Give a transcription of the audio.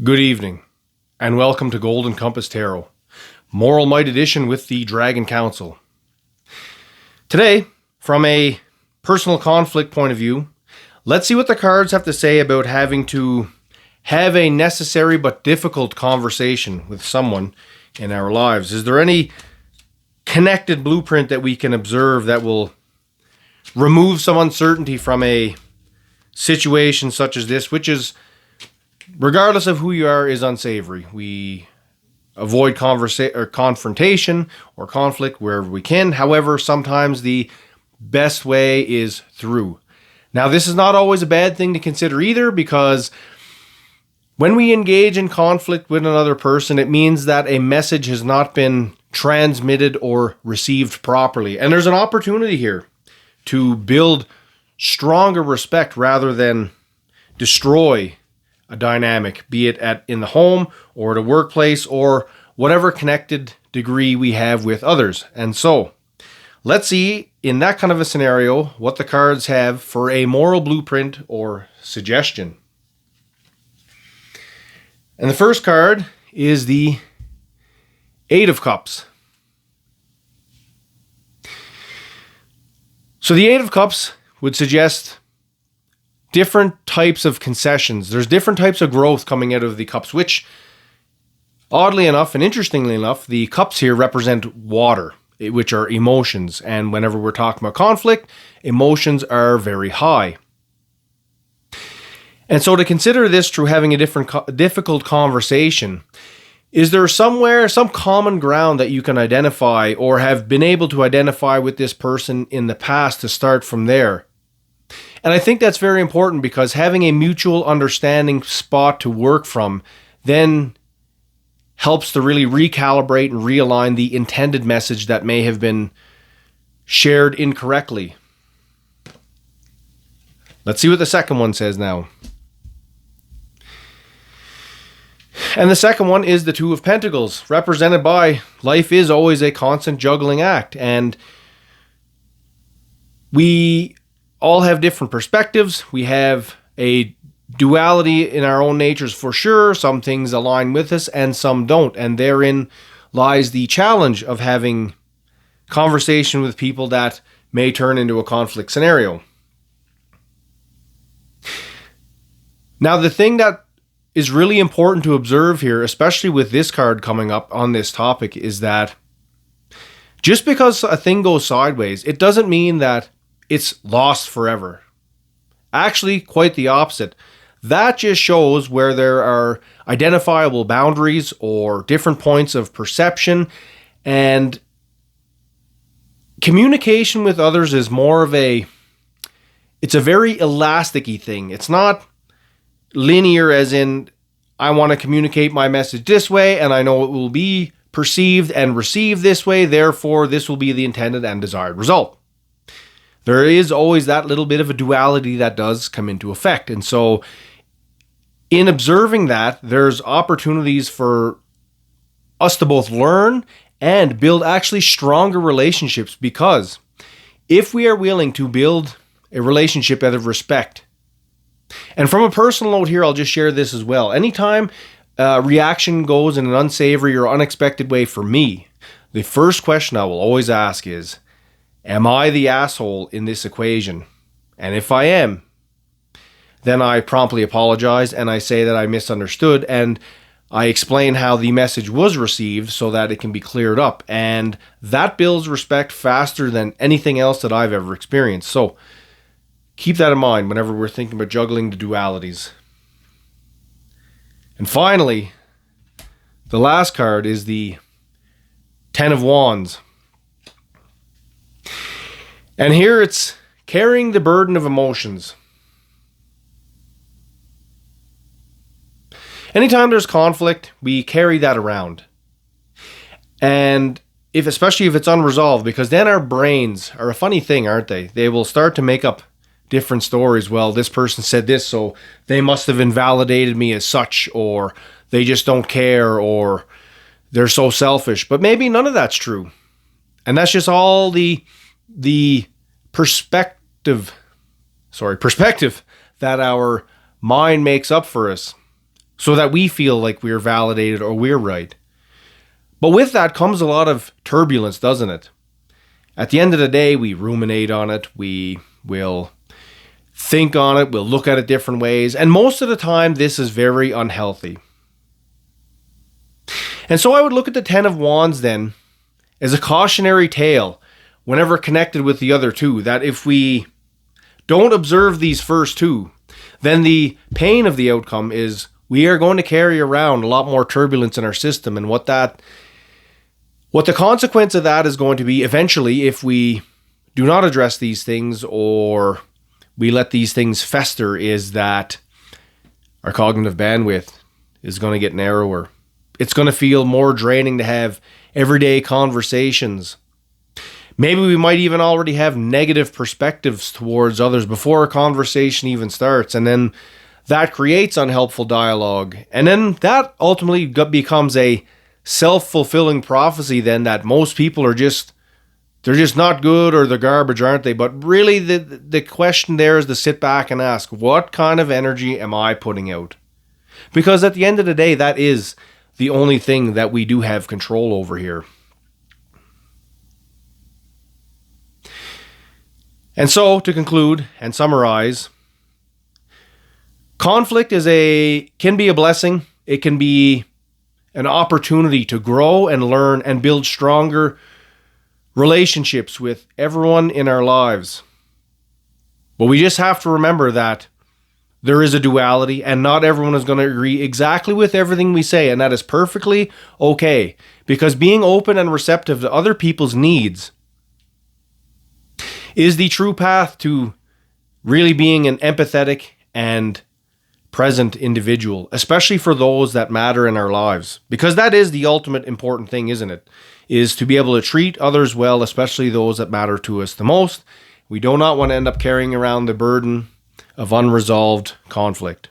Good evening, and welcome to Golden Compass Tarot, Moral Might Edition with the Dragon Council. Today, from a personal conflict point of view, let's see what the cards have to say about having to have a necessary but difficult conversation with someone in our lives. Is there any connected blueprint that we can observe that will remove some uncertainty from a situation such as this, which is, regardless of who you are, is unsavory? We avoid confrontation or conflict wherever we can. However, sometimes the best way is through. Now, this is not always a bad thing to consider either, because when we engage in conflict with another person, it means that a message has not been transmitted or received properly. And there's an opportunity here to build stronger respect rather than destroy a dynamic, be it in the home or at a workplace or whatever connected degree we have with others. And so let's see, in that kind of a scenario, what the cards have for a moral blueprint or suggestion. And the first card is the Eight of Cups. So the Eight of Cups would suggest different types of concessions. There's different types of growth coming out of the cups, which, oddly enough and interestingly enough, the cups here represent water, which are emotions. And whenever we're talking about conflict, emotions are very high. And so to consider this through having a difficult conversation, is there somewhere, some common ground that you can identify or have been able to identify with this person in the past to start from there? And I think that's very important, because having a mutual understanding spot to work from then helps to really recalibrate and realign the intended message that may have been shared incorrectly. Let's see what the second one says now. And the second one is the Two of Pentacles, represented by life is always a constant juggling act. And we all have different perspectives. We have a duality in our own natures for sure. Some things align with us and some don't. And therein lies the challenge of having conversation with people that may turn into a conflict scenario. Now, the thing that is really important to observe here, especially with this card coming up on this topic, is that just because a thing goes sideways, it doesn't mean that it's lost forever. Actually, quite the opposite. That just shows where there are identifiable boundaries or different points of perception, and communication with others is more of it's a very elasticy thing. It's not linear, as in, I want to communicate my message this way and I know it will be perceived and received this way, therefore this will be the intended and desired result. There is always that little bit of a duality that does come into effect. And so in observing that, there's opportunities for us to both learn and build actually stronger relationships, because if we are willing to build a relationship out of respect, and from a personal note here, I'll just share this as well. Anytime reaction goes in an unsavory or unexpected way for me, the first question I will always ask is, am I the asshole in this equation? And if I am, then I promptly apologize and I say that I misunderstood, and I explain how the message was received so that it can be cleared up. And that builds respect faster than anything else that I've ever experienced. So keep that in mind whenever we're thinking about juggling the dualities. And finally, the last card is the Ten of Wands. And here it's carrying the burden of emotions. Anytime there's conflict, we carry that around. And especially if it's unresolved, because then our brains are a funny thing, aren't they? They will start to make up different stories. Well, this person said this, so they must have invalidated me as such, or they just don't care, or they're so selfish. But maybe none of that's true. And that's just all the perspective that our mind makes up for us. so that we feel like we're validated or we're right. But with that comes a lot of turbulence, doesn't it? At the end of the day, we ruminate on it, we will think on it, we'll look at it different ways, and most of the time this is very unhealthy. And so I would look at the Ten of Wands then as a cautionary tale whenever connected with the other two, that if we don't observe these first two, then the pain of the outcome is we are going to carry around a lot more turbulence in our system, and what the consequence of that is going to be eventually, if we do not address these things or we let these things fester, is that our cognitive bandwidth is going to get narrower. It's going to feel more draining to have everyday conversations. Maybe we might even already have negative perspectives towards others before a conversation even starts, and then that creates unhelpful dialogue. And then that ultimately becomes a self-fulfilling prophecy then, that most people are they're just not good, or they're garbage, aren't they? But really the question there is to sit back and ask, what kind of energy am I putting out? Because at the end of the day, that is the only thing that we do have control over here. And so, to conclude and summarize, conflict can be a blessing. It can be an opportunity to grow and learn and build stronger relationships with everyone in our lives. But we just have to remember that there is a duality, and not everyone is going to agree exactly with everything we say, and that is perfectly okay, because being open and receptive to other people's needs is the true path to really being an empathetic and present individual, especially for those that matter in our lives. Because that is the ultimate important thing, isn't it? Is to be able to treat others well, especially those that matter to us the most. We do not want to end up carrying around the burden of unresolved conflict.